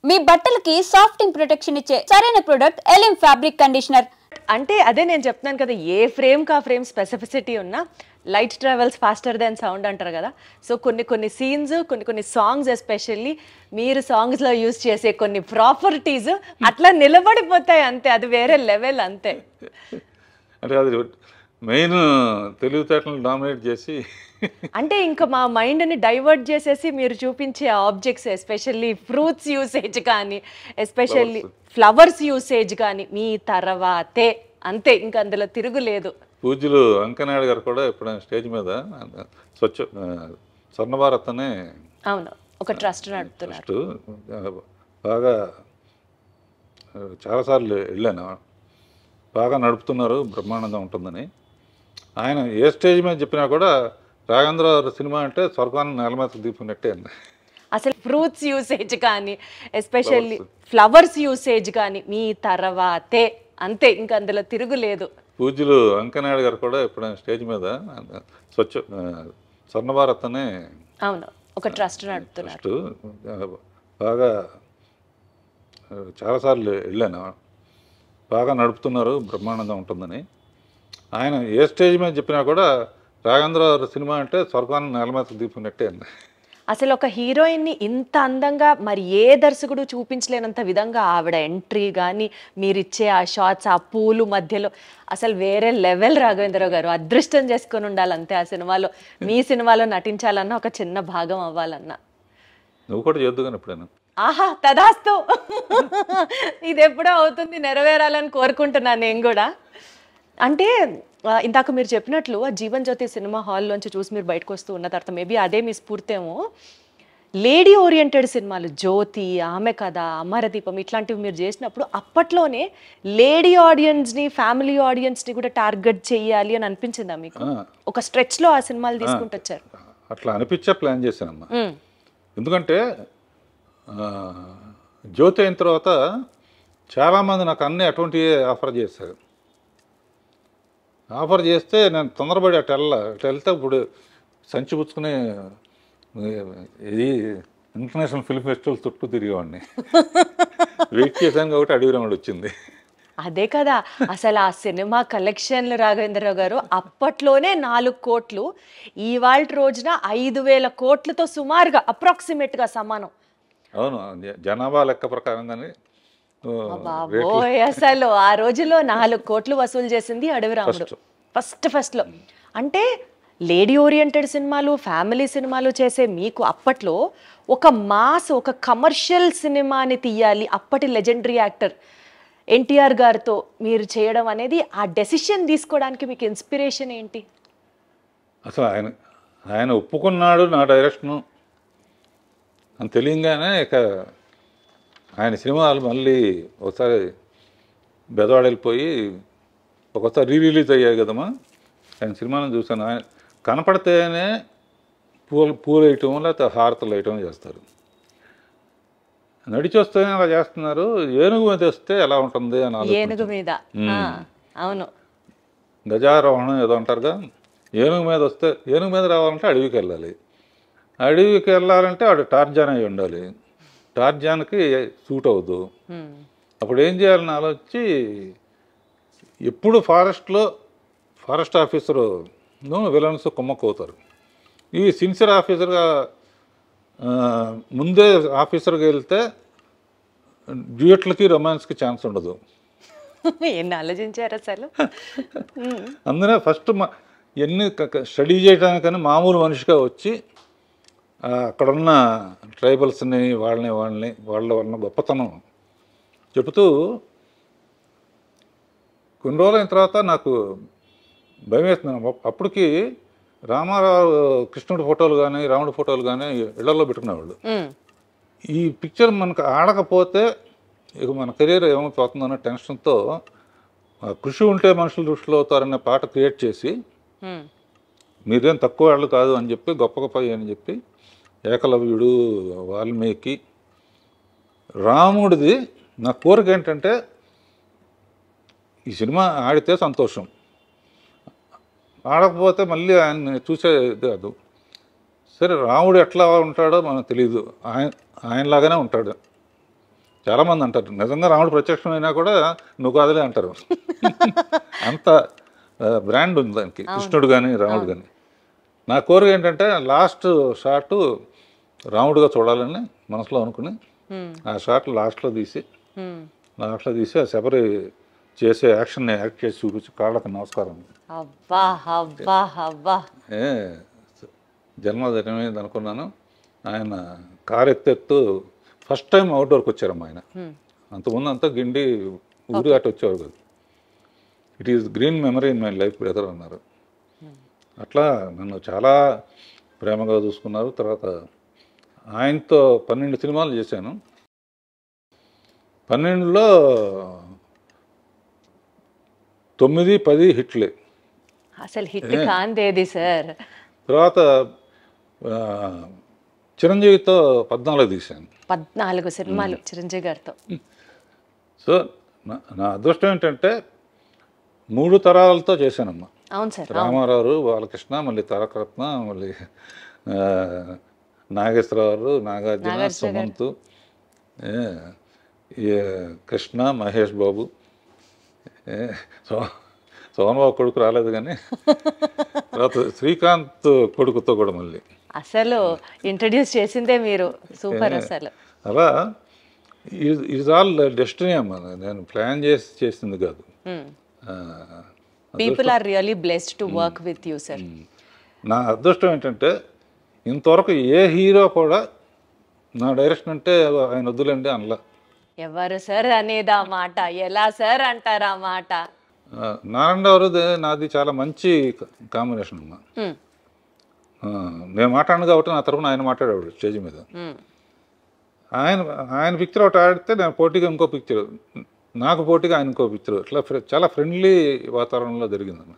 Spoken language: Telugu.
మీ బట్టలకి సాఫ్టింగ్ ప్రొటెక్షన్ ఇచ్చే సరైన ప్రొడక్ట్ ఎలిమ్ ఫ్యాబ్రిక్ కండిషనర్. అంటే అదే నేను చెప్తున్నాను కదా, ఏ ఫ్రేమ్ కా ఫ్రేమ్ స్పెసిఫిసిటీ ఉన్నా light travels faster than sound అంటారు కదా. సో కొన్ని సీన్స్, కొన్ని సాంగ్స్ ఎస్పెషల్లీ మీరు సాంగ్స్లో యూజ్ చేసే కొన్ని ప్రాపర్టీస్ అట్లా నిలబడిపోతాయి అంతే. అది వేరే లెవెల్ అంతే. అంటే అది మెయిన్ తెలివితేటలను డామినేట్ చేసి అంటే ఇంకా మా మైండ్ని డైవర్ట్ చేసేసి మీరు చూపించే ఆబ్జెక్ట్స్, ఎస్పెషల్లీ ఫ్రూట్స్ యూసేజ్ కానీ, ఎస్పెషల్లీ ఫ్లవర్స్ యూసేజ్ కానీ మీ తర్వాతే అంతే, ఇంకా అందులో తిరుగులేదు. పూజ్యులు వెంకయ్యనాయుడు గారు కూడా ఎప్పుడైనా స్టేజ్ మీద స్వర్ణ భారత్ అనే అవును ఒక ట్రస్ట్ నడుపుతున్నారు. బాగా చాలాసార్లు వెళ్ళాను, బాగా నడుపుతున్నారు, బ్రహ్మానందం ఉంటుందని. ఆయన ఏ స్టేజ్ మీద చెప్పినా కూడా రాఘవేంద్ర సినిమా అంటే స్వర్గాన్ని నేల మీద దింపినట్టే అండి. అసలు ఫ్రూట్స్ యూసేజ్ కానీ, ఎస్పెషల్లీ ఫ్లవర్స్ యూసేజ్ కానీ మీ తర్వాతే అంతే, ఇంకా అందులో తిరుగులేదు. పూజ్యులు వెంకయ్యనాయుడు గారు కూడా ఎప్పుడైనా స్టేజ్ మీద స్వర్ణ భారత్ అనే అవును ఒక ట్రస్ట్ నడుపుతున్నారు. బాగా చాలాసార్లు వెళ్ళాను, బాగా నడుపుతున్నారు, బ్రహ్మానందం ఉంటుందని. ఆయన ఏ స్టేజ్ మీద చెప్పినా కూడా రాఘవేంద్ర సినిమా అంటే స్వర్గాన్ని నేల మీద దింపినట్టే అండి. అసలు ఒక హీరోయిన్ని ఇంత అందంగా మరి ఏ దర్శకుడు చూపించలేనంత విధంగా ఆవిడ ఎంట్రీ కానీ, మీరిచ్చే ఆ షార్ట్స్, ఆ పూలు మధ్యలో అసలు వేరే లెవెల్. రాఘవేంద్రరావు గారు అదృష్టం చేసుకొని ఉండాలంతే ఆ సినిమాలో, మీ సినిమాలో నటించాలన్నా, ఒక చిన్న భాగం అవ్వాలన్నా. నువ్వు కూడా చేద్దు కానీ ఎప్పుడైనా. ఆహా తదాస్తు, ఇది ఎప్పుడో అవుతుంది, నెరవేరాలని కోరుకుంటున్నాను నేను కూడా. అంటే ఇందాక మీరు చెప్పినట్లు ఆ జీవన్ జ్యోతి సినిమా హాల్లోంచి చూసి మీరు బయటకు వస్తూ ఉన్న తర్వాత మేబీ అదే మీ స్ఫూర్తేమో, లేడీ ఓరియంటెడ్ సినిమాలు జ్యోతి, ఆమె కథ, అమరదీపం ఇట్లాంటివి మీరు చేసినప్పుడు అప్పట్లోనే లేడీ ఆడియన్స్ని, ఫ్యామిలీ ఆడియన్స్ని కూడా టార్గెట్ చేయాలి అని అనిపించిందా మీకు? ఒక స్ట్రెచ్లో ఆ సినిమాలు తీసుకుంటూ వచ్చారు. అట్లా అనిపించే ప్లాన్ చేశానమ్మా. ఎందుకంటే జ్యోతి అయిన తర్వాత చాలామంది నాకు అన్నీ అటువంటివి ఆఫర్ చేశారు. ఆఫర్ చేస్తే నేను తొందరపడి అటు వెళ్తే ఇప్పుడు సంచి పుచ్చుకుని ఇది ఇంటర్నేషనల్ ఫిల్మ్ ఫెస్టివల్ చుట్టూ తిరిగేవాడిని. వెయిట్ చేశాను కాబట్టి అడవి రాముడు వచ్చింది. అదే కదా అసలు ఆ సినిమా కలెక్షన్లు రాఘవేంద్రరావు గారు అప్పట్లోనే 4 కోట్లు, ఇవాళ రోజున 5,000 కోట్లతో సుమారుగా అప్రాక్సిమేట్గా సమానం. అవును, జనాభా లెక్క ప్రకారంగానే. బాబోయ్, అసలు ఆ రోజులో 4 కోట్లు వసూలు చేసింది అడవి రాముడు ఫస్ట్లో. అంటే లేడీ ఓరియంటెడ్ సినిమాలు, ఫ్యామిలీ సినిమాలు చేసే మీకు అప్పట్లో ఒక మాస్, ఒక కమర్షియల్ సినిమాని తీయాలి, అప్పటి లెజెండరీ యాక్టర్ ఎన్టీఆర్ గారితో మీరు చేయడం అనేది, ఆ డెసిషన్ తీసుకోవడానికి మీకు ఇన్స్పిరేషన్ ఏంటి? అసలు ఆయన ఒప్పుకున్నాడు నా డైరెక్షను అని తెలియగానే ఇక ఆయన సినిమాలు మళ్ళీ ఒకసారి బెదవాడ వెళ్ళిపోయి ఒకసారి రిలీజ్ అయ్యాయి కదమ్మా. ఆయన సినిమాను చూశాను. ఆయన కనపడితేనే పూలు వేయటం లేకపోతే హారతలు వేయటం చేస్తారు. నడిచి వస్తేనే అలా చేస్తున్నారు. ఏనుగు మీద వస్తే ఎలా ఉంటుంది అని ఏనుగు మీద అవును గజారోహణం ఏదో అంటారుగా. ఏనుగు మీద వస్తే, ఏనుగు మీద రావాలంటే అడవికి వెళ్ళాలి. అడవికి వెళ్ళాలంటే వాడు టార్జాన్ అయి ఉండాలి. టార్జాన్కి సూట్ అవ్వదు. అప్పుడు ఏం చేయాలని ఆలోచించి, ఎప్పుడు ఫారెస్ట్ ఆఫీసరు విలన్స్ కుమ్మక్కవుతారు. ఈ సిన్సియర్ ఆఫీసర్గా ముందే ఆఫీసర్గా వెళ్తే డ్యూయట్లకి రొమాన్స్కి ఛాన్స్ ఉండదు. ఎన్ని ఆలోచించారు అసలు. అందునే ఫస్ట్ ఎన్ని స్టడీ చేయడానికని మామూలు మనిషిగా వచ్చి అక్కడున్న ట్రైబల్స్ని వాళ్ళ గొప్పతనం చెబుతూ, కొన్ని రోజులైన తర్వాత నాకు భయం వేస్తున్నాను. అప్పటికి రామారావు కృష్ణుడి ఫోటోలు కానీ, రాముడి ఫోటోలు కానీ ఇళ్లలో పెట్టుకునేవాళ్ళు. ఈ పిక్చర్ మనకు ఆడకపోతే ఇక మన కెరీర్ ఏమైపోతుందన్న టెన్షన్తో, కృషి ఉంటే మనుషులు దృష్టిలో అవుతారనే పాట క్రియేట్ చేసి, మీరేం తక్కువ వాళ్ళు కాదు అని చెప్పి, గొప్ప అని చెప్పి, ఏకలవ్యుడు, వాల్మీకి, రాముడిది నా కోరిక ఏంటంటే ఈ సినిమా ఆడితే సంతోషం, ఆడకపోతే మళ్ళీ ఆయన్ని చూసేది కాదు. సరే రాముడు ఎట్లా ఉంటాడో మనకు తెలియదు, ఆయనలాగానే ఉంటాడు. చాలామంది అంటారు నిజంగా రాముడు ప్రత్యక్షమైనా కూడా నువ్వు కాదులే అంటారు. అంత బ్రాండ్ ఉంది దానికి, కృష్ణుడు కానీ రాముడు కానీ. నా కోరిక ఏంటంటే లాస్ట్ షాట్ రాముడుగా చూడాలని మనసులో అనుకుని ఆ షాట్ లాస్ట్లో తీసి ఆ శబరి చేసే యాక్షన్ యాక్ట్ చేసి చూపించి కాళ్ళకి నమస్కారం. అబ్బా అబ్బా అబ్బా, జన్మ ధన్యమైంది అనుకున్నాను. ఆయన కారు ఎత్తు ఫస్ట్ టైం అవుట్డోర్కి వచ్చారమ్మా ఆయన. అంతకుముందు అంతా గిండి ఊరి అటు వచ్చేవారు కదా. It is green memory in my life brother అన్నారు. అట్లా నన్ను చాలా ప్రేమగా చూసుకున్నారు. తర్వాత ఆయనతో 12 సినిమాలు చేశాను. 12లో 9, 10 హిట్లే. అసలు హిట్ కాందేది సార్. తర్వాత చిరంజీవితో 14 తీశాను. 14 సినిమాలు చిరంజీవి గారితో. సో నా అదృష్టం ఏంటంటే 3 తరాలతో చేశానమ్మా. అవును సార్. రామారావు, బాలకృష్ణ, మళ్ళీ తారకరత్న, మళ్ళీ నాగేశ్వరరావు, నాగార్జున, సుమంత్, కృష్ణ, మహేష్ బాబు, సోమన్ బాబు కొడుకు రాలేదు కానీ తర్వాత శ్రీకాంత్ కొడుకుతో కూడా మళ్ళీ అసలు ఇంట్రడ్యూస్ చేసిందే మీరు. సూపర్ అసలు. అలా ఇట్స్ ఆల్ డెస్టినీ అమ్మా. నేను ప్లాన్ చేసింది కాదు. People are really blessed to work with you sir. నా అదృష్టం ఏంటంటే ఇంతవరకు ఏ హీరో కూడా నా డైరెక్షన్ అంటే ఆయన వద్దులేండి అనలా. ఎవరు సార్ అనేది ఆ మాట? ఎలా సార్ అంటారు ఆ మాట? నారాయణరావు నాది చాలా మంచి కాంబినేషన్ అమ్మా. నేను మాట్లాడను కాబట్టి నా తరఫున ఆయన మాట్లాడేవాడు స్టేజ్ మీద. ఆయన పిక్చర్ ఒకటి ఆడితే నేను పోటీగా ఇంకో పిక్చర్, నాకు పోటీగా ఆయన ఇంకో పిక్చర్. ఇట్లా చాలా ఫ్రెండ్లీ వాతావరణంలో జరిగిందన్న.